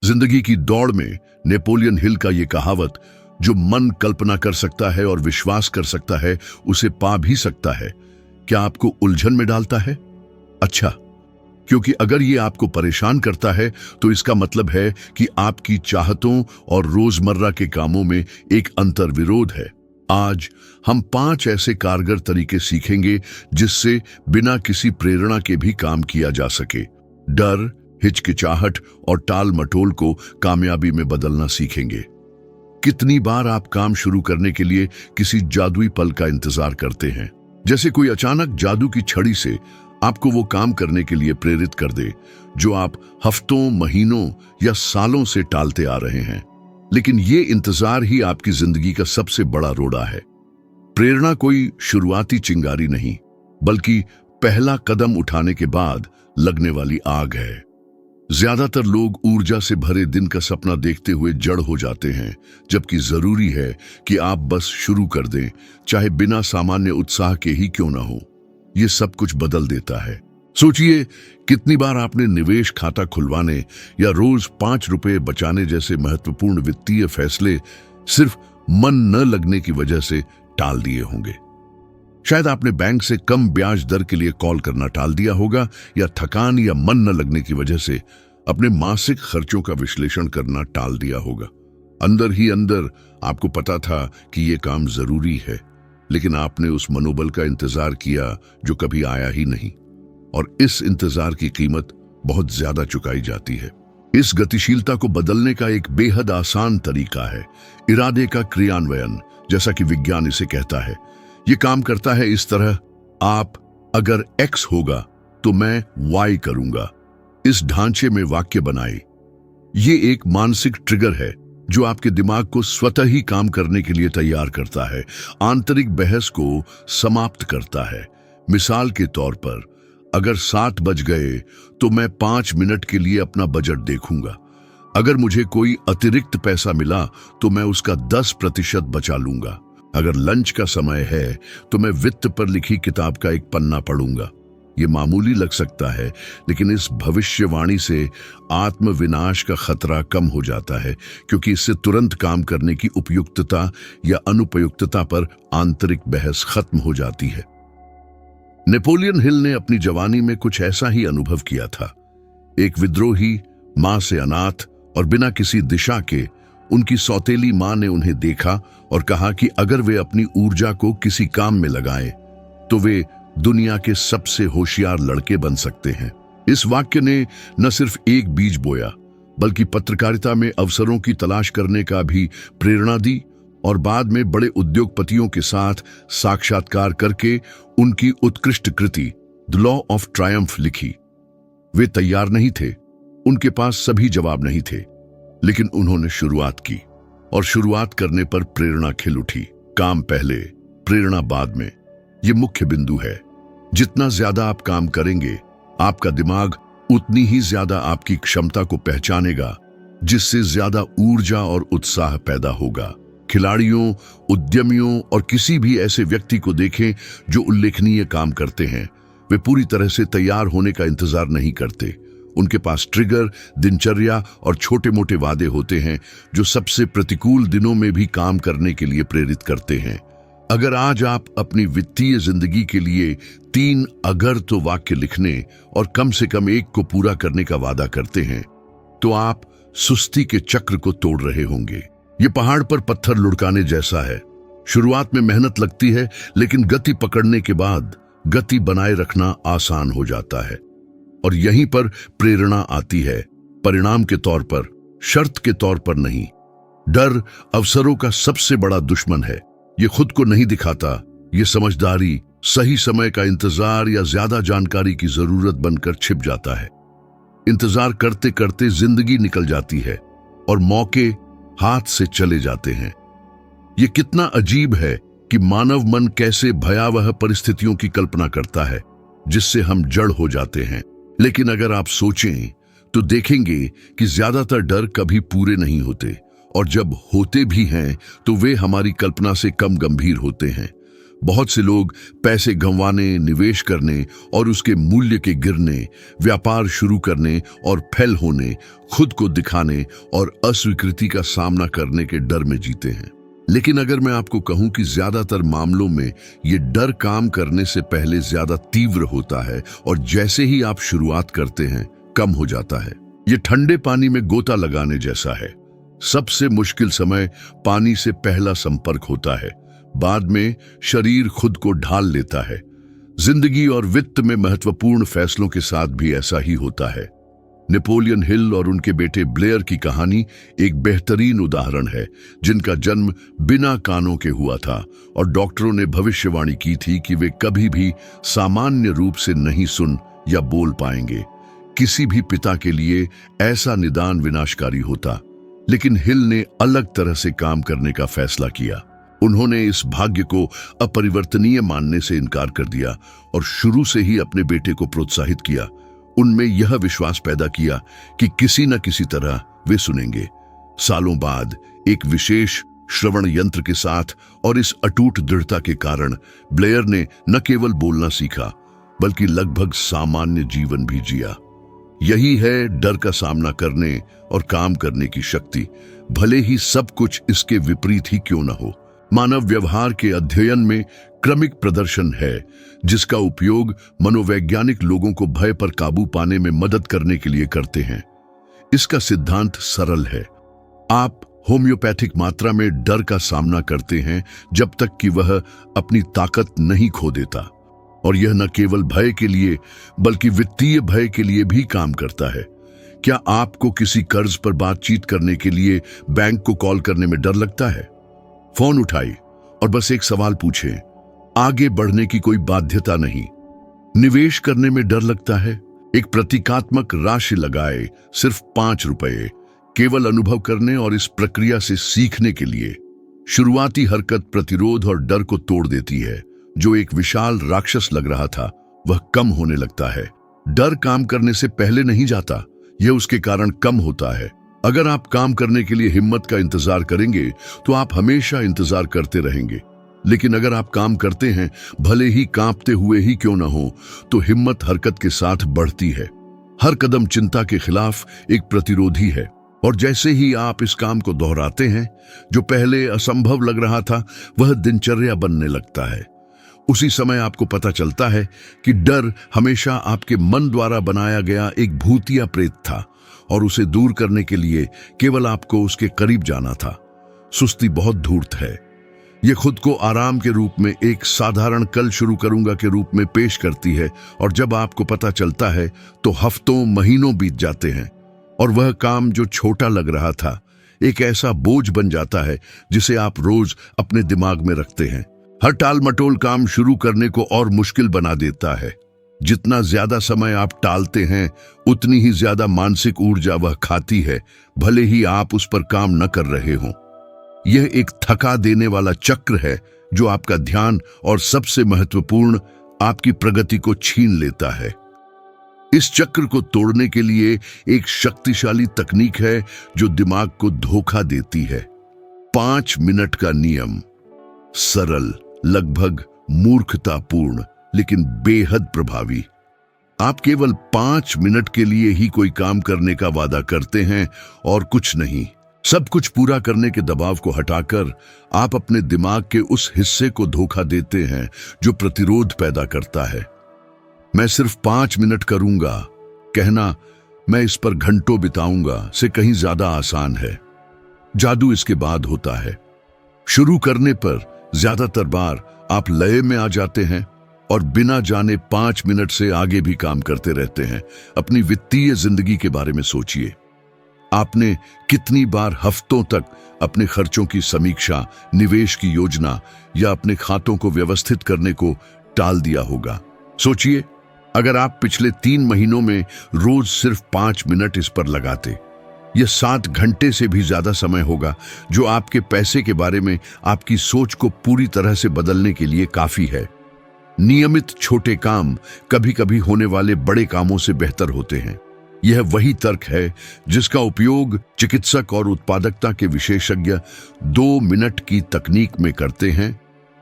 जिंदगी की दौड़ में नेपोलियन हिल का ये कहावत, जो मन कल्पना कर सकता है और विश्वास कर सकता है उसे पा भी सकता है, क्या आपको उलझन में डालता है? अच्छा, क्योंकि अगर ये आपको परेशान करता है तो इसका मतलब है कि आपकी चाहतों और रोजमर्रा के कामों में एक अंतर्विरोध है। आज हम 5 ऐसे कारगर तरीके सीखेंगे जिससे बिना किसी प्रेरणा के भी काम किया जा सके। डर, हिचकिचाहट और टाल मटोल को कामयाबी में बदलना सीखेंगे। कितनी बार आप काम शुरू करने के लिए किसी जादुई पल का इंतजार करते हैं, जैसे कोई अचानक जादू की छड़ी से आपको वो काम करने के लिए प्रेरित कर दे जो आप हफ्तों, महीनों या सालों से टालते आ रहे हैं। लेकिन ये इंतजार ही आपकी जिंदगी का सबसे बड़ा रोड़ा है। प्रेरणा कोई शुरुआती चिंगारी नहीं, बल्कि पहला कदम उठाने के बाद लगने वाली आग है। ज्यादातर लोग ऊर्जा से भरे दिन का सपना देखते हुए जड़ हो जाते हैं, जबकि जरूरी है कि आप बस शुरू कर दें, चाहे बिना सामान्य उत्साह के ही क्यों ना हो। ये सब कुछ बदल देता है। सोचिए, कितनी बार आपने निवेश खाता खुलवाने या रोज 5 रुपए बचाने जैसे महत्वपूर्ण वित्तीय फैसले सिर्फ मन न लगने की वजह से टाल दिए होंगे। शायद आपने बैंक से कम ब्याज दर के लिए कॉल करना टाल दिया होगा, या थकान या मन न लगने की वजह से अपने मासिक खर्चों का विश्लेषण करना टाल दिया होगा। अंदर ही अंदर आपको पता था कि यह काम जरूरी है, लेकिन आपने उस मनोबल का इंतजार किया जो कभी आया ही नहीं, और इस इंतजार की कीमत बहुत ज्यादा चुकाई जाती है। इस गतिशीलता को बदलने का एक बेहद आसान तरीका है इरादे का क्रियान्वयन, जैसा कि विज्ञान इसे कहता है। ये काम करता है इस तरह, आप अगर X होगा तो मैं Y करूंगा, इस ढांचे में वाक्य बनाए। ये एक मानसिक ट्रिगर है जो आपके दिमाग को स्वतः ही काम करने के लिए तैयार करता है, आंतरिक बहस को समाप्त करता है। मिसाल के तौर पर, अगर 7 बज गए तो मैं 5 मिनट के लिए अपना बजट देखूंगा। अगर मुझे कोई अतिरिक्त पैसा मिला तो मैं उसका 10% बचा लूंगा। अगर लंच का समय है तो मैं वित्त पर लिखी किताब का एक पन्ना पढ़ूंगा। ये मामूली लग सकता है, लेकिन इस भविष्यवाणी से आत्मविनाश का खतरा कम हो जाता है, क्योंकि इससे तुरंत काम करने की उपयुक्तता या अनुपयुक्तता पर आंतरिक बहस खत्म हो जाती है। नेपोलियन हिल ने अपनी जवानी में कुछ ऐसा ही अनुभव किया था। एक विद्रोही मां से अनाथ और बिना किसी दिशा के उनकी सौतेली मां ने उन्हें देखा और कहा कि अगर वे अपनी ऊर्जा को किसी काम में लगाएं तो वे दुनिया के सबसे होशियार लड़के बन सकते हैं। इस वाक्य ने न सिर्फ एक बीज बोया, बल्कि पत्रकारिता में अवसरों की तलाश करने का भी प्रेरणा दी, और बाद में बड़े उद्योगपतियों के साथ साक्षात्कार करके उनकी उत्कृष्ट कृति द लॉ ऑफ ट्रायम्फ लिखी। वे तैयार नहीं थे, उनके पास सभी जवाब नहीं थे, लेकिन उन्होंने शुरुआत की, और शुरुआत करने पर प्रेरणा खिल उठी। काम पहले, प्रेरणा बाद में, ये मुख्य बिंदु है। जितना ज्यादा आप काम करेंगे, आपका दिमाग उतनी ही ज्यादा आपकी क्षमता को पहचानेगा, जिससे ज्यादा ऊर्जा और उत्साह पैदा होगा। खिलाड़ियों, उद्यमियों और किसी भी ऐसे व्यक्ति को देखें जो उल्लेखनीय काम करते हैं, वे पूरी तरह से तैयार होने का इंतजार नहीं करते। उनके पास ट्रिगर, दिनचर्या और छोटे मोटे वादे होते हैं जो सबसे प्रतिकूल दिनों में भी काम करने के लिए प्रेरित करते हैं। अगर आज आप अपनी वित्तीय जिंदगी के लिए 3 अगर तो वाक्य लिखने और कम से कम एक को पूरा करने का वादा करते हैं, तो आप सुस्ती के चक्र को तोड़ रहे होंगे। ये पहाड़ पर पत्थर लुढ़काने जैसा है। शुरुआत में मेहनत लगती है, लेकिन गति पकड़ने के बाद गति बनाए रखना आसान हो जाता है। और यहीं पर प्रेरणा आती है, परिणाम के तौर पर, शर्त के तौर पर नहीं। डर अवसरों का सबसे बड़ा दुश्मन है। ये खुद को नहीं दिखाता, ये समझदारी, सही समय का इंतजार या ज्यादा जानकारी की जरूरत बनकर छिप जाता है। इंतजार करते करते जिंदगी निकल जाती है और मौके हाथ से चले जाते हैं। ये कितना अजीब है कि मानव मन कैसे भयावह परिस्थितियों की कल्पना करता है जिससे हम जड़ हो जाते हैं। लेकिन अगर आप सोचें तो देखेंगे कि ज्यादातर डर कभी पूरे नहीं होते, और जब होते भी हैं तो वे हमारी कल्पना से कम गंभीर होते हैं। बहुत से लोग पैसे गंवाने, निवेश करने और उसके मूल्य के गिरने, व्यापार शुरू करने और फेल होने, खुद को दिखाने और अस्वीकृति का सामना करने के डर में जीते हैं। लेकिन अगर मैं आपको कहूं कि ज्यादातर मामलों में ये डर काम करने से पहले ज्यादा तीव्र होता है और जैसे ही आप शुरुआत करते हैं कम हो जाता है। ये ठंडे पानी में गोता लगाने जैसा है। सबसे मुश्किल समय पानी से पहला संपर्क होता है, बाद में शरीर खुद को ढाल लेता है। जिंदगी और वित्त में महत्वपूर्ण फैसलों के साथ भी ऐसा ही होता है। नेपोलियन हिल और उनके बेटे ब्लेयर की कहानी एक बेहतरीन उदाहरण है, जिनका जन्म बिना कानों के हुआ था और डॉक्टरों ने भविष्यवाणी की थी कि वे कभी भी सामान्य रूप से नहीं सुन या बोल पाएंगे। किसी भी पिता के लिए ऐसा निदान विनाशकारी होता, लेकिन हिल ने अलग तरह से काम करने का फैसला किया। उन्होंने इस भाग्य को अपरिवर्तनीय मानने से इनकार कर दिया और शुरू से ही अपने बेटे को प्रोत्साहित किया। उनमें यह विश्वास पैदा किया कि किसी न किसी तरह वे सुनेंगे। सालों बाद एक विशेष श्रवण यंत्र के साथ और इस अटूट दृढ़ता के कारण ब्लेयर ने न केवल बोलना सीखा, बल्कि लगभग सामान्य जीवन भी जिया। यही है डर का सामना करने और काम करने की शक्ति, भले ही सब कुछ इसके विपरीत ही क्यों न हो। मानव व्यवहार के अध्ययन में क्रमिक प्रदर्शन है, जिसका उपयोग मनोवैज्ञानिक लोगों को भय पर काबू पाने में मदद करने के लिए करते हैं। इसका सिद्धांत सरल है। आप होम्योपैथिक मात्रा में डर का सामना करते हैं जब तक कि वह अपनी ताकत नहीं खो देता, और यह न केवल भय के लिए बल्कि वित्तीय भय के लिए भी काम करता है। क्या आपको किसी कर्ज पर बातचीत करने के लिए बैंक को कॉल करने में डर लगता है? फोन उठाइए और बस एक सवाल पूछें। आगे बढ़ने की कोई बाध्यता नहीं। निवेश करने में डर लगता है? एक प्रतीकात्मक राशि लगाए, सिर्फ 5 रुपए, केवल अनुभव करने और इस प्रक्रिया से सीखने के लिए। शुरुआती हरकत प्रतिरोध और डर को तोड़ देती है। जो एक विशाल राक्षस लग रहा था, वह कम होने लगता है। डर काम करने से पहले नहीं जाता, यह उसके कारण कम होता है। अगर आप काम करने के लिए हिम्मत का इंतजार करेंगे तो आप हमेशा इंतजार करते रहेंगे। लेकिन अगर आप काम करते हैं, भले ही कांपते हुए ही क्यों ना हो, तो हिम्मत हरकत के साथ बढ़ती है। हर कदम चिंता के खिलाफ एक प्रतिरोधी है, और जैसे ही आप इस काम को दोहराते हैं, जो पहले असंभव लग रहा था वह दिनचर्या बनने लगता है। उसी समय आपको पता चलता है कि डर हमेशा आपके मन द्वारा बनाया गया एक भूतिया प्रेत था, और उसे दूर करने के लिए केवल आपको उसके करीब जाना था। सुस्ती बहुत धूर्त है। यह खुद को आराम के रूप में एक साधारण कल शुरू करूंगा के रूप में पेश करती है, और जब आपको पता चलता है तो हफ्तों महीनों बीत जाते हैं, और वह काम जो छोटा लग रहा था एक ऐसा बोझ बन जाता है जिसे आप रोज अपने दिमाग में रखते हैं। हर टाल मटोल काम शुरू करने को और मुश्किल बना देता है। जितना ज्यादा समय आप टालते हैं, उतनी ही ज्यादा मानसिक ऊर्जा वह खाती है, भले ही आप उस पर काम न कर रहे हों। यह एक थका देने वाला चक्र है जो आपका ध्यान और सबसे महत्वपूर्ण आपकी प्रगति को छीन लेता है। इस चक्र को तोड़ने के लिए एक शक्तिशाली तकनीक है जो दिमाग को धोखा देती है। 5 मिनट का नियम। सरल, लगभग मूर्खतापूर्ण, लेकिन बेहद प्रभावी। आप केवल 5 मिनट के लिए ही कोई काम करने का वादा करते हैं और कुछ नहीं। सब कुछ पूरा करने के दबाव को हटाकर आप अपने दिमाग के उस हिस्से को धोखा देते हैं जो प्रतिरोध पैदा करता है। मैं सिर्फ 5 मिनट करूंगा कहना, मैं इस पर घंटों बिताऊंगा से कहीं ज्यादा आसान है। जादू इसके बाद होता है। शुरू करने पर ज्यादातर बार आप लय में आ जाते हैं और बिना जाने 5 मिनट से आगे भी काम करते रहते हैं। अपनी वित्तीय जिंदगी के बारे में सोचिए। आपने कितनी बार हफ्तों तक अपने खर्चों की समीक्षा, निवेश की योजना या अपने खातों को व्यवस्थित करने को टाल दिया होगा? सोचिए, अगर आप पिछले 3 महीनों में रोज सिर्फ 5 मिनट इस पर लगाते, यह 7 घंटे से भी ज्यादा समय होगा, जो आपके पैसे के बारे में आपकी सोच को पूरी तरह से बदलने के लिए काफी है। नियमित छोटे काम कभी कभी होने वाले बड़े कामों से बेहतर होते हैं। यह वही तर्क है जिसका उपयोग चिकित्सक और उत्पादकता के विशेषज्ञ 2 मिनट की तकनीक में करते हैं।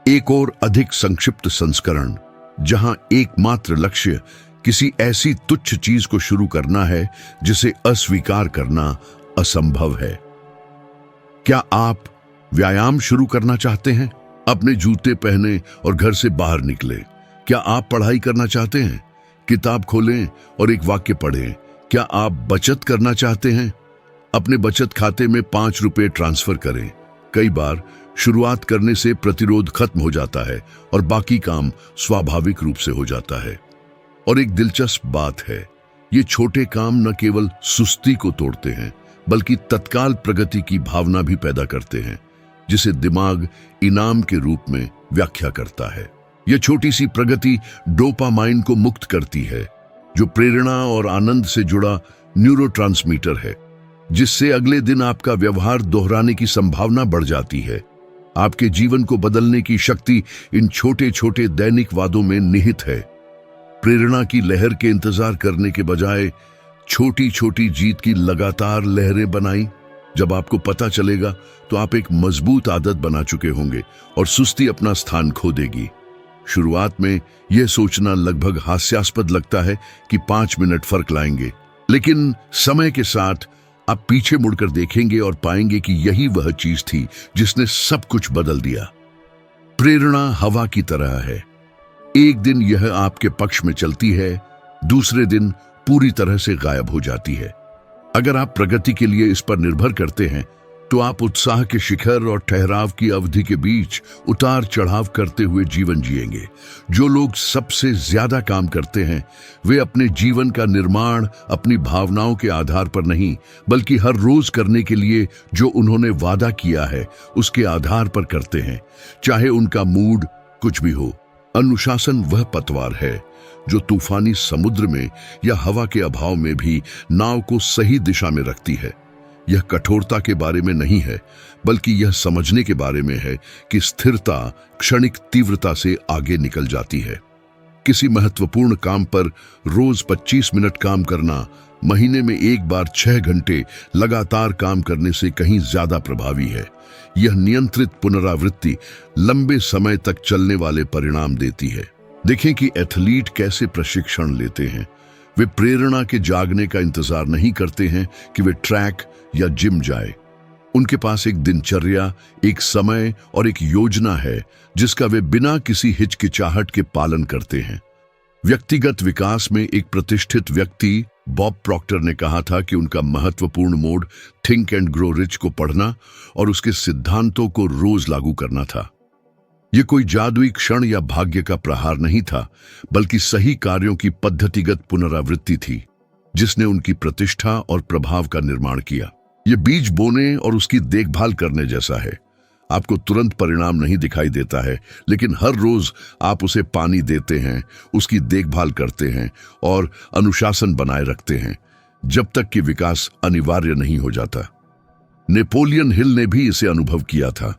एक और अधिक संक्षिप्त संस्करण, जहां एकमात्र लक्ष्य किसी ऐसी तुच्छ चीज को शुरू करना है जिसे अस्वीकार करना असंभव है। क्या आप व्यायाम शुरू करना चाहते हैं? अपने जूते पहने और घर से बाहर निकले। क्या आप पढ़ाई करना चाहते हैं? किताब खोलें और एक वाक्य पढ़ें। क्या आप बचत करना चाहते हैं? अपने बचत खाते में 5 रुपए ट्रांसफर करें। कई बार शुरुआत करने से प्रतिरोध खत्म हो जाता है और बाकी काम स्वाभाविक रूप से हो जाता है। और एक दिलचस्प बात है, ये छोटे काम न केवल सुस्ती को तोड़ते हैं बल्कि तत्काल प्रगति की भावना भी पैदा करते हैं, जिसे दिमाग इनाम के रूप में व्याख्या करता है। यह छोटी सी प्रगति डोपामाइन को मुक्त करती है, जो प्रेरणा और आनंद से जुड़ा न्यूरोट्रांसमीटर है, जिससे अगले दिन आपका व्यवहार दोहराने की संभावना बढ़ जाती है। आपके जीवन को बदलने की शक्ति इन छोटे छोटे दैनिक वादों में निहित है। प्रेरणा की लहर के इंतजार करने के बजाय छोटी छोटी जीत की लगातार लहरें बनाई। जब आपको पता चलेगा तो आप एक मजबूत आदत बना चुके होंगे और सुस्ती अपना स्थान खो देगी। शुरुआत में यह सोचना लगभग हास्यास्पद लगता है कि 5 मिनट फर्क लाएंगे, लेकिन समय के साथ आप पीछे मुड़कर देखेंगे और पाएंगे कि यही वह चीज थी जिसने सब कुछ बदल दिया। प्रेरणा हवा की तरह है। एक दिन यह आपके पक्ष में चलती है, दूसरे दिन पूरी तरह से गायब हो जाती है। अगर आप प्रगति के लिए इस पर निर्भर करते हैं तो आप उत्साह के शिखर और ठहराव की अवधि के बीच उतार चढ़ाव करते हुए जीवन जिएंगे। जो लोग सबसे ज्यादा काम करते हैं वे अपने जीवन का निर्माण अपनी भावनाओं के आधार पर नहीं बल्कि हर रोज करने के लिए जो उन्होंने वादा किया है उसके आधार पर करते हैं, चाहे उनका मूड कुछ भी हो। अनुशासन वह पतवार है जो तूफानी समुद्र में या हवा के अभाव में भी नाव को सही दिशा में रखती है। यह कठोरता के बारे में नहीं है बल्कि यह समझने के बारे में है कि स्थिरता क्षणिक तीव्रता से आगे निकल जाती है। किसी महत्वपूर्ण काम पर रोज 25 मिनट काम करना महीने में एक बार 6 घंटे लगातार काम करने से कहीं ज्यादा प्रभावी है। यह नियंत्रित पुनरावृत्ति लंबे समय तक चलने वाले परिणाम देती है। देखें कि एथलीट कैसे प्रशिक्षण लेते हैं। वे प्रेरणा के जागने का इंतजार नहीं करते हैं कि वे ट्रैक या जिम जाए। उनके पास एक दिनचर्या, एक समय और एक योजना है जिसका वे बिना किसी हिचकिचाहट के पालन करते हैं। व्यक्तिगत विकास में एक प्रतिष्ठित व्यक्ति बॉब प्रॉक्टर ने कहा था कि उनका महत्वपूर्ण mode think and grow rich को पढ़ना और उसके सिद्धांतों को रोज लागू करना था। यह कोई जादुई क्षण या भाग्य का प्रहार नहीं था बल्कि सही कार्यों की पद्धतिगत पुनरावृत्ति थी जिसने उनकी प्रतिष्ठा और प्रभाव का निर्माण किया। यह बीज बोने और उसकी देखभाल करने जैसा है। आपको तुरंत परिणाम नहीं दिखाई देता है, लेकिन हर रोज आप उसे पानी देते हैं, उसकी देखभाल करते हैं और अनुशासन बनाए रखते हैं जब तक कि विकास अनिवार्य नहीं हो जाता। नेपोलियन हिल ने भी इसे अनुभव किया था।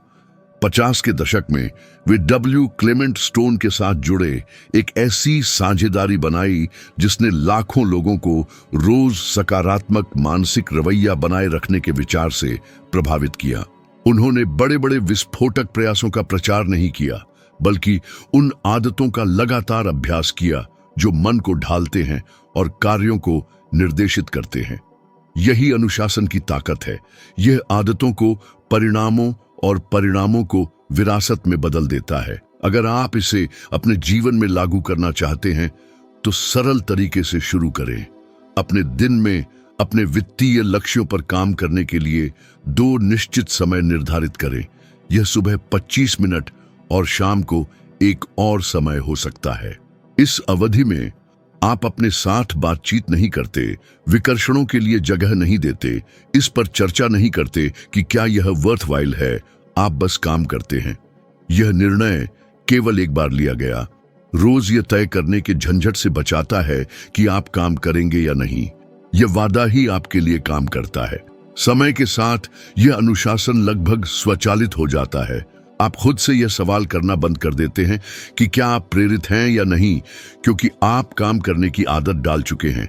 50 के दशक में वे डब्ल्यू क्लेमेंट स्टोन के साथ जुड़े एक ऐसी साझेदारी बनाई जिसने लाखों लोगों को रोज सकारात्मक मानसिक रवैया बनाए रखने के विचार से प्रभावित किया। उन्होंने बड़े बड़े विस्फोटक प्रयासों का प्रचार नहीं किया बल्कि उन आदतों का लगातार अभ्यास किया जो मन को ढालते हैं और कार्यों को निर्देशित करते हैं। यही अनुशासन की ताकत है। यह आदतों को परिणामों और परिणामों को विरासत में बदल देता है। अगर आप इसे अपने जीवन में लागू करना चाहते हैं तो सरल तरीके से शुरू करें। अपने दिन में अपने वित्तीय लक्ष्यों पर काम करने के लिए 2 निश्चित समय निर्धारित करें। यह सुबह 25 मिनट और शाम को एक और समय हो सकता है। इस अवधि में आप अपने साथ बातचीत नहीं करते, विकर्षणों के लिए जगह नहीं देते, इस पर चर्चा नहीं करते कि क्या यह वर्थवाइल है। आप बस काम करते हैं। यह निर्णय केवल एक बार लिया गया रोज यह तय करने के झंझट से बचाता है कि आप काम करेंगे या नहीं। यह वादा ही आपके लिए काम करता है। समय के साथ यह अनुशासन लगभग स्वचालित हो जाता है। आप खुद से यह सवाल करना बंद कर देते हैं कि क्या आप प्रेरित हैं या नहीं, क्योंकि आप काम करने की आदत डाल चुके हैं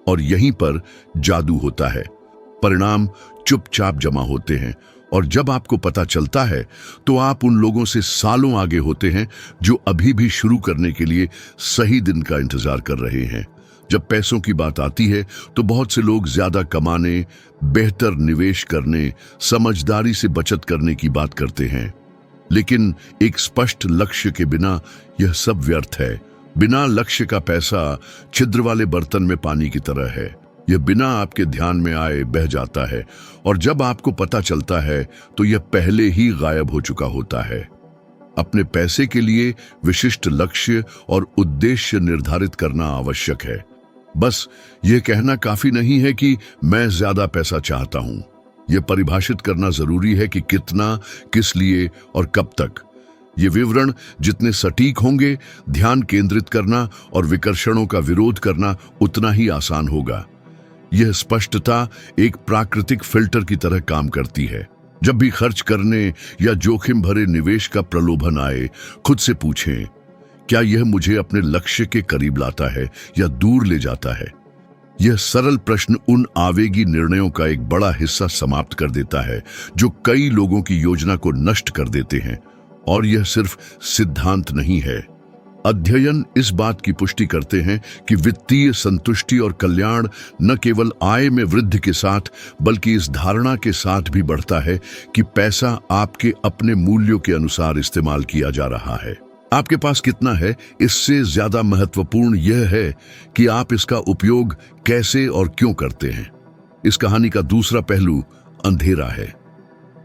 और यहीं पर जादू होता है। परिणाम चुपचाप जमा होते हैं और जब आपको पता चलता है तो आप उन लोगों से सालों आगे होते हैं जो अभी भी शुरू करने के लिए सही दिन का इंतजार कर रहे हैं। जब पैसों की बात आती है तो बहुत से लोग ज्यादा कमाने, बेहतर निवेश करने, समझदारी से बचत करने की बात करते हैं, लेकिन एक स्पष्ट लक्ष्य के बिना यह सब व्यर्थ है। बिना लक्ष्य का पैसा छिद्र वाले बर्तन में पानी की तरह है। यह बिना आपके ध्यान में आए बह जाता है और जब आपको पता चलता है तो यह पहले ही गायब हो चुका होता है। अपने पैसे के लिए विशिष्ट लक्ष्य और उद्देश्य निर्धारित करना आवश्यक है। बस यह कहना काफी नहीं है कि मैं ज्यादा पैसा चाहता हूं। यह परिभाषित करना जरूरी है कि कितना, किस लिए और कब तक। ये विवरण जितने सटीक होंगे, ध्यान केंद्रित करना और विकर्षणों का विरोध करना उतना ही आसान होगा। यह स्पष्टता एक प्राकृतिक फिल्टर की तरह काम करती है। जब भी खर्च करने या जोखिम भरे निवेश का प्रलोभन आए, खुद से पूछें, क्या यह मुझे अपने लक्ष्य के करीब लाता है या दूर ले जाता है? यह सरल प्रश्न उन आवेगी निर्णयों का एक बड़ा हिस्सा समाप्त कर देता है जो कई लोगों की योजना को नष्ट कर देते हैं। और यह सिर्फ सिद्धांत नहीं है। अध्ययन इस बात की पुष्टि करते हैं कि वित्तीय संतुष्टि और कल्याण न केवल आय में वृद्धि के साथ बल्कि इस धारणा के साथ भी बढ़ता है कि पैसा आपके अपने मूल्यों के अनुसार इस्तेमाल किया जा रहा है। आपके पास कितना है, इससे ज्यादा महत्वपूर्ण यह है कि आप इसका उपयोग कैसे और क्यों करते हैं। इस कहानी का दूसरा पहलू अंधेरा है।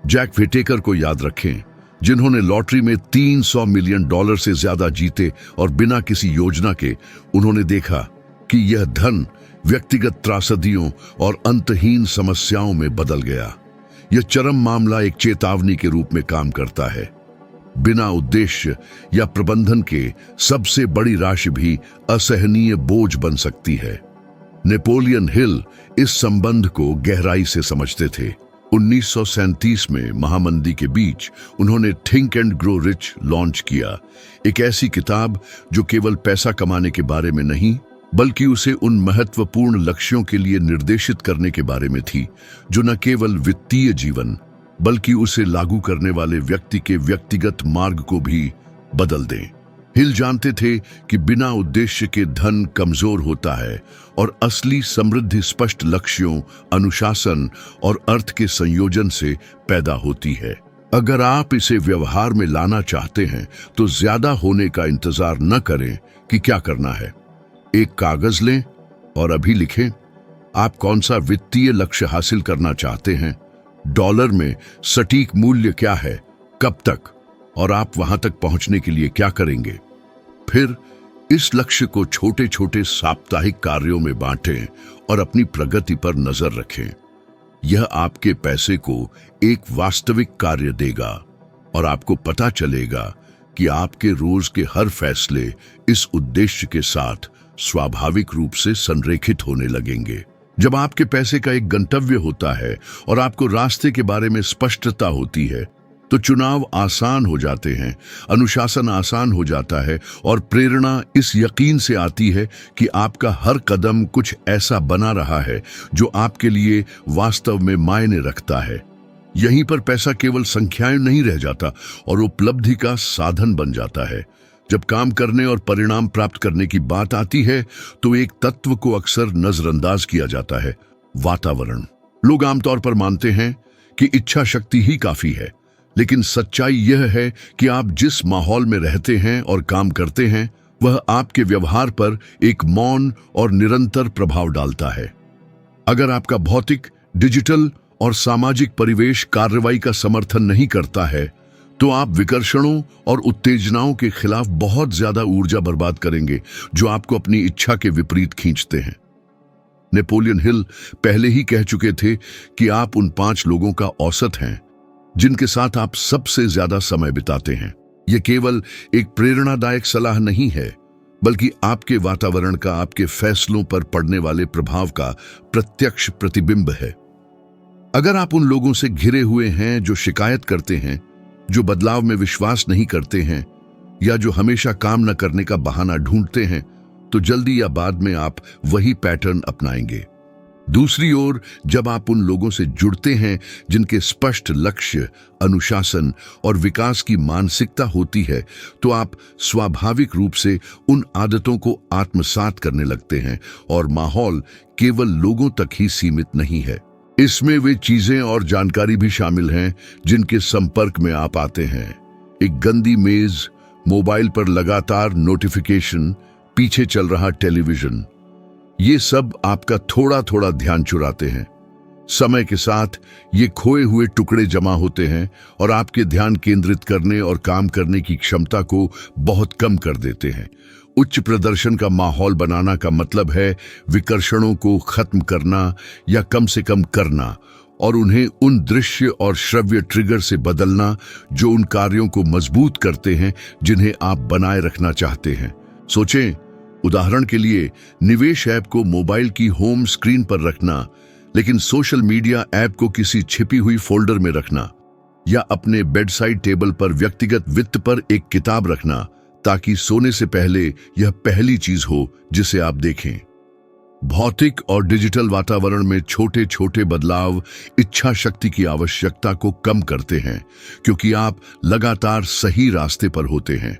जैक विटेकर को याद रखें, जिन्होंने लॉटरी में $300 मिलियन से ज्यादा जीते और बिना किसी योजना के उन्होंने देखा कि यह धन व्यक्तिगत त्रासदियों और अंतहीन समस्याओं में बदल गया। यह चरम मामला एक चेतावनी के रूप में काम करता है। बिना उद्देश्य या प्रबंधन के सबसे बड़ी राशि भी असहनीय बोझ बन सकती है। नेपोलियन हिल इस संबंध को गहराई से समझते थे। 1937 में महामंदी के बीच उन्होंने think and grow rich launch किया, एक ऐसी किताब जो केवल पैसा कमाने के बारे में नहीं बल्कि उसे उन महत्वपूर्ण लक्ष्यों के लिए निर्देशित करने के बारे में थी जो न केवल वित्तीय जीवन बल्कि उसे लागू करने वाले व्यक्ति के व्यक्तिगत मार्ग को भी बदल दें। हिल जानते थे कि बिना उद्देश्य के धन कमजोर होता है और असली समृद्धि स्पष्ट लक्ष्यों, अनुशासन और अर्थ के संयोजन से पैदा होती है। अगर आप इसे व्यवहार में लाना चाहते हैं तो ज्यादा होने का इंतजार न करें कि क्या करना है। एक कागज लें और अभी लिखें, आप कौन सा वित्तीय लक्ष्य हासिल करना चाहते हैं, डॉलर में सटीक मूल्य क्या है, कब तक, और आप वहां तक पहुंचने के लिए क्या करेंगे। फिर इस लक्ष्य को छोटे छोटे साप्ताहिक कार्यों में बांटें और अपनी प्रगति पर नजर रखें। यह आपके पैसे को एक वास्तविक कार्य देगा और आपको पता चलेगा कि आपके रोज के हर फैसले इस उद्देश्य के साथ स्वाभाविक रूप से संरेखित होने लगेंगे। जब आपके पैसे का एक गंतव्य होता है और आपको रास्ते के बारे में स्पष्टता होती है तो चुनाव आसान हो जाते हैं, अनुशासन आसान हो जाता है और प्रेरणा इस यकीन से आती है कि आपका हर कदम कुछ ऐसा बना रहा है जो आपके लिए वास्तव में मायने रखता है। यहीं पर पैसा केवल संख्याएं नहीं रह जाता और उपलब्धि का साधन बन जाता है। जब काम करने और परिणाम प्राप्त करने की बात आती है तो एक तत्व को अक्सर नजरअंदाज किया जाता है, वातावरण। लोग आमतौर पर मानते हैं कि इच्छा शक्ति ही काफी है, लेकिन सच्चाई यह है कि आप जिस माहौल में रहते हैं और काम करते हैं वह आपके व्यवहार पर एक मौन और निरंतर प्रभाव डालता है। अगर आपका भौतिक, डिजिटल और सामाजिक परिवेश कार्रवाई का समर्थन नहीं करता है तो आप विकर्षणों और उत्तेजनाओं के खिलाफ बहुत ज्यादा ऊर्जा बर्बाद करेंगे जो आपको अपनी इच्छा के विपरीत खींचते हैं। नेपोलियन हिल पहले ही कह चुके थे कि आप उन 5 लोगों का औसत हैं जिनके साथ आप सबसे ज्यादा समय बिताते हैं। यह केवल एक प्रेरणादायक सलाह नहीं है बल्कि आपके वातावरण का आपके फैसलों पर पड़ने वाले प्रभाव का प्रत्यक्ष प्रतिबिंब है। अगर आप उन लोगों से घिरे हुए हैं जो शिकायत करते हैं, जो बदलाव में विश्वास नहीं करते हैं या जो हमेशा काम न करने का बहाना ढूंढते हैं, तो जल्दी या बाद में आप वही पैटर्न अपनाएंगे। दूसरी ओर, जब आप उन लोगों से जुड़ते हैं जिनके स्पष्ट लक्ष्य, अनुशासन और विकास की मानसिकता होती है, तो आप स्वाभाविक रूप से उन आदतों को आत्मसात करने लगते हैं और माहौल केवल लोगों तक ही सीमित नहीं है। इसमें वे चीजें और जानकारी भी शामिल हैं जिनके संपर्क में आप आते हैं। एक गंदी मेज, मोबाइल पर लगातार नोटिफिकेशन, पीछे चल रहा टेलीविजन, ये सब आपका थोड़ा थोड़ा ध्यान चुराते हैं। समय के साथ ये खोए हुए टुकड़े जमा होते हैं और आपके ध्यान केंद्रित करने और काम करने की क्षमता को बहुत कम कर देते हैं। उच्च प्रदर्शन का माहौल बनाना का मतलब है विकर्षणों को खत्म करना या कम से कम करना और उन्हें उन दृश्य और श्रव्य ट्रिगर से बदलना जो उन कार्यों को मजबूत करते हैं जिन्हें आप बनाए रखना चाहते हैं। सोचें, उदाहरण के लिए निवेश ऐप को मोबाइल की होम स्क्रीन पर रखना, लेकिन सोशल मीडिया ऐप को किसी छिपी हुई फोल्डर में रखना, या अपने बेडसाइड टेबल पर व्यक्तिगत वित्त पर एक किताब रखना ताकि सोने से पहले यह पहली चीज हो जिसे आप देखें। भौतिक और डिजिटल वातावरण में छोटे छोटे बदलाव इच्छा शक्ति की आवश्यकता को कम करते हैं, क्योंकि आप लगातार सही रास्ते पर होते हैं।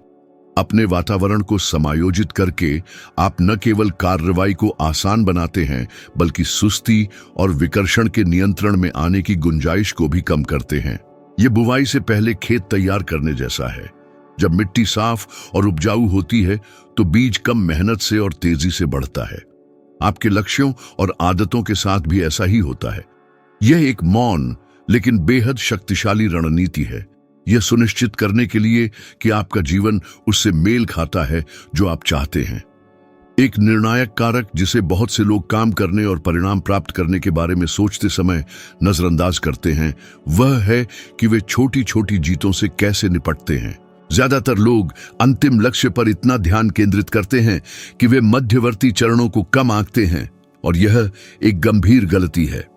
अपने वातावरण को समायोजित करके आप न केवल कार्रवाई को आसान बनाते हैं, बल्कि सुस्ती और विकर्षण के नियंत्रण में आने की गुंजाइश को भी कम करते हैं। ये बुवाई से पहले खेत तैयार करने जैसा है। जब मिट्टी साफ और उपजाऊ होती है तो बीज कम मेहनत से और तेजी से बढ़ता है। आपके लक्ष्यों और आदतों के साथ भी ऐसा ही होता है। यह एक मौन लेकिन बेहद शक्तिशाली रणनीति है, यह सुनिश्चित करने के लिए कि आपका जीवन उससे मेल खाता है जो आप चाहते हैं। एक निर्णायक कारक जिसे बहुत से लोग काम करने और परिणाम प्राप्त करने के बारे में सोचते समय नजरअंदाज करते हैं, वह है कि वे छोटी छोटी जीतों से कैसे निपटते हैं। ज्यादातर लोग अंतिम लक्ष्य पर इतना ध्यान केंद्रित करते हैं कि वे मध्यवर्ती चरणों को कम आंकते हैं, और यह एक गंभीर गलती है।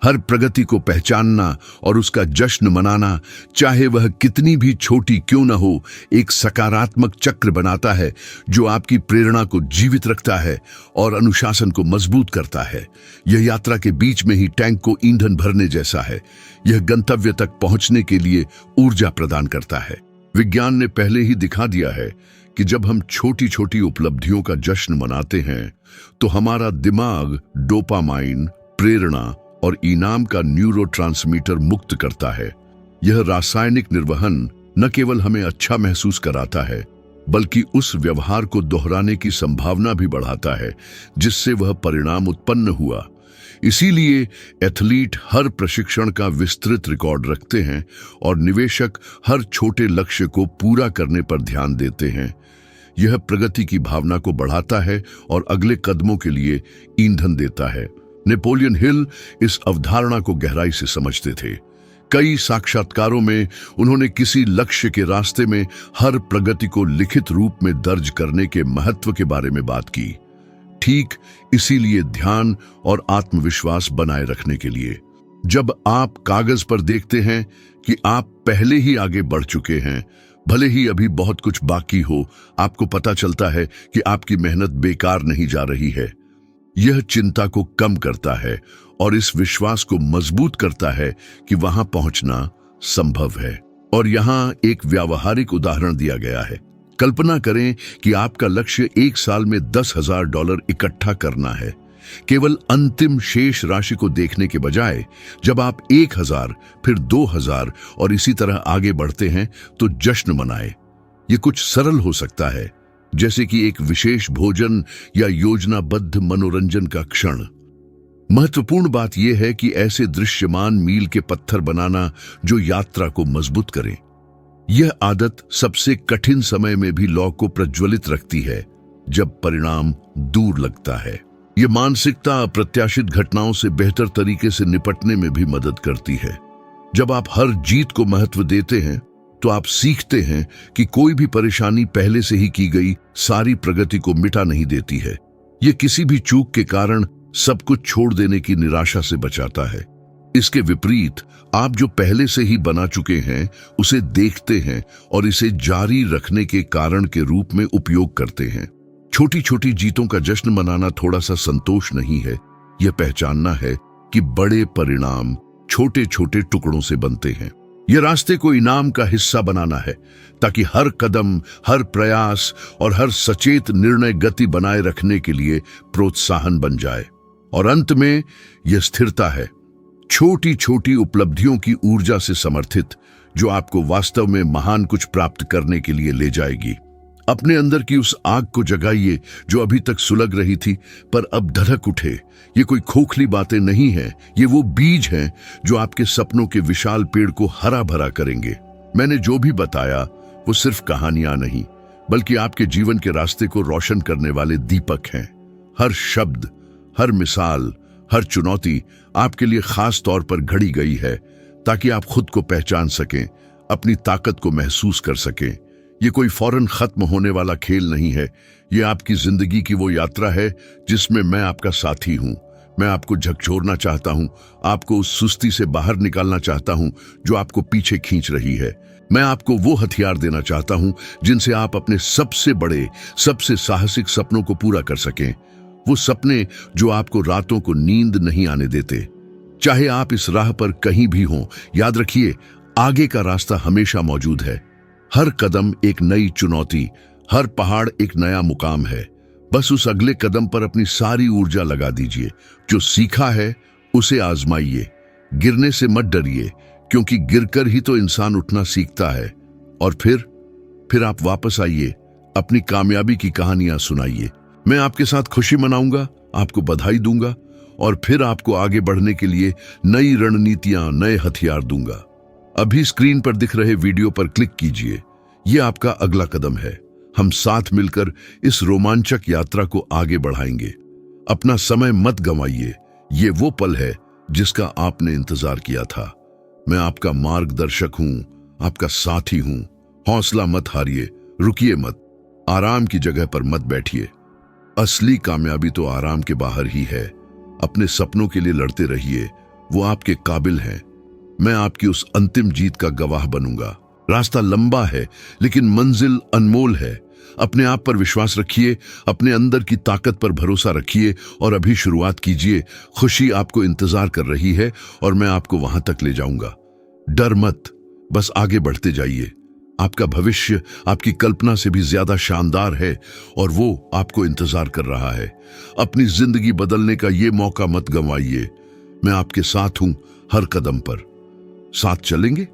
हर प्रगति को पहचानना और उसका जश्न मनाना, चाहे वह कितनी भी छोटी क्यों न हो, एक सकारात्मक चक्र बनाता है जो आपकी प्रेरणा को जीवित रखता है और अनुशासन को मजबूत करता है। यह यात्रा के बीच में ही टैंक को ईंधन भरने जैसा है। यह गंतव्य तक पहुंचने के लिए ऊर्जा प्रदान करता है। विज्ञान ने पहले ही दिखा दिया है कि जब हम छोटी छोटी उपलब्धियों का जश्न मनाते हैं तो हमारा दिमाग डोपामाइन, प्रेरणा और इनाम का न्यूरोट्रांसमीटर मुक्त करता है। यह रासायनिक निर्वहन न केवल हमें अच्छा महसूस कराता है, बल्कि उस व्यवहार को दोहराने की संभावना भी बढ़ाता है जिससे वह परिणाम उत्पन्न हुआ। इसीलिए एथलीट हर प्रशिक्षण का विस्तृत रिकॉर्ड रखते हैं और निवेशक हर छोटे लक्ष्य को पूरा करने पर ध्यान देते हैं। यह प्रगति की भावना को बढ़ाता है और अगले कदमों के लिए ईंधन देता है। नेपोलियन हिल इस अवधारणा को गहराई से समझते थे। कई साक्षात्कारों में उन्होंने किसी लक्ष्य के रास्ते में हर प्रगति को लिखित रूप में दर्ज करने के महत्व के बारे में बात की। ठीक इसीलिए ध्यान और आत्मविश्वास बनाए रखने के लिए जब आप कागज पर देखते हैं कि आप पहले ही आगे बढ़ चुके हैं, भले ही अभी बहुत कुछ बाकी हो, आपको पता चलता है कि आपकी मेहनत बेकार नहीं जा रही है। यह चिंता को कम करता है और इस विश्वास को मजबूत करता है कि वहां पहुंचना संभव है। और यहां एक व्यावहारिक उदाहरण दिया गया है। कल्पना करें कि आपका लक्ष्य 1 साल में $10,000 इकट्ठा करना है। केवल अंतिम शेष राशि को देखने के बजाय जब आप 1,000, फिर 2,000 और इसी तरह आगे बढ़ते हैं तो जश्न मनाएं। ये कुछ सरल हो सकता है, जैसे कि एक विशेष भोजन या योजनाबद्ध मनोरंजन का क्षण। महत्वपूर्ण बात यह है कि ऐसे दृश्यमान मील के पत्थर बनाना जो यात्रा को मजबूत करें। यह आदत सबसे कठिन समय में भी लौ को प्रज्वलित रखती है जब परिणाम दूर लगता है। यह मानसिकता अप्रत्याशित घटनाओं से बेहतर तरीके से निपटने में भी मदद करती है। जब आप हर जीत को महत्व देते हैं तो आप सीखते हैं कि कोई भी परेशानी पहले से ही की गई सारी प्रगति को मिटा नहीं देती है। यह किसी भी चूक के कारण सब कुछ छोड़ देने की निराशा से बचाता है। इसके विपरीत आप जो पहले से ही बना चुके हैं उसे देखते हैं और इसे जारी रखने के कारण के रूप में उपयोग करते हैं। छोटी छोटी जीतों का जश्न मनाना थोड़ा सा संतोष नहीं है, यह पहचानना है कि बड़े परिणाम छोटे छोटे टुकड़ों से बनते हैं। यह रास्ते को इनाम का हिस्सा बनाना है ताकि हर कदम, हर प्रयास और हर सचेत निर्णय गति बनाए रखने के लिए प्रोत्साहन बन जाए। और अंत में यह स्थिरता है, छोटी छोटी उपलब्धियों की ऊर्जा से समर्थित, जो आपको वास्तव में महान कुछ प्राप्त करने के लिए ले जाएगी। अपने अंदर की उस आग को जगाइए जो अभी तक सुलग रही थी पर अब धधक उठे। ये कोई खोखली बातें नहीं है, ये वो बीज हैं जो आपके सपनों के विशाल पेड़ को हरा भरा करेंगे। मैंने जो भी बताया वो सिर्फ कहानियां नहीं, बल्कि आपके जीवन के रास्ते को रोशन करने वाले दीपक हैं। हर शब्द, हर मिसाल, हर चुनौती आपके लिए खास तौर पर घड़ी गई है ताकि आप खुद को पहचान सकें, अपनी ताकत को महसूस कर सकें। ये कोई फौरन खत्म होने वाला खेल नहीं है, ये आपकी जिंदगी की वो यात्रा है जिसमें मैं आपका साथी हूं। मैं आपको झकझोरना चाहता हूं, आपको उस सुस्ती से बाहर निकालना चाहता हूं जो आपको पीछे खींच रही है। मैं आपको वो हथियार देना चाहता हूं जिनसे आप अपने सबसे बड़े, सबसे साहसिक सपनों को पूरा कर सकें। वो सपने जो आपको रातों को नींद नहीं आने देते। चाहे आप इस राह पर कहीं भी हों, याद रखिए, आगे का रास्ता हमेशा मौजूद है। हर कदम एक नई चुनौती, हर पहाड़ एक नया मुकाम है। बस उस अगले कदम पर अपनी सारी ऊर्जा लगा दीजिए। जो सीखा है उसे आजमाइए, गिरने से मत डरिए, क्योंकि गिरकर ही तो इंसान उठना सीखता है। और फिर आप वापस आइए, अपनी कामयाबी की कहानियां सुनाइए। मैं आपके साथ खुशी मनाऊंगा, आपको बधाई दूंगा और फिर आपको आगे बढ़ने के लिए नई रणनीतियां, नए हथियार दूंगा। अभी स्क्रीन पर दिख रहे वीडियो पर क्लिक कीजिए। यह आपका अगला कदम है। हम साथ मिलकर इस रोमांचक यात्रा को आगे बढ़ाएंगे। अपना समय मत गंवाइए, ये वो पल है जिसका आपने इंतजार किया था। मैं आपका मार्गदर्शक हूं, आपका साथी हूं। हौसला मत हारिए, रुकिए मत, आराम की जगह पर मत बैठिए। असली कामयाबी तो आराम के बाहर ही है। अपने सपनों के लिए लड़ते रहिए, वो आपके काबिल हैं। मैं आपकी उस अंतिम जीत का गवाह बनूंगा। रास्ता लंबा है लेकिन मंजिल अनमोल है। अपने आप पर विश्वास रखिए, अपने अंदर की ताकत पर भरोसा रखिए और अभी शुरुआत कीजिए। खुशी आपको इंतजार कर रही है और मैं आपको वहां तक ले जाऊंगा। डर मत, बस आगे बढ़ते जाइए। आपका भविष्य आपकी कल्पना से भी ज्यादा शानदार है और वो आपको इंतजार कर रहा है। अपनी जिंदगी बदलने का ये मौका मत गंवाइए। मैं आपके साथ हूं, हर कदम पर। साथ चलेंगे।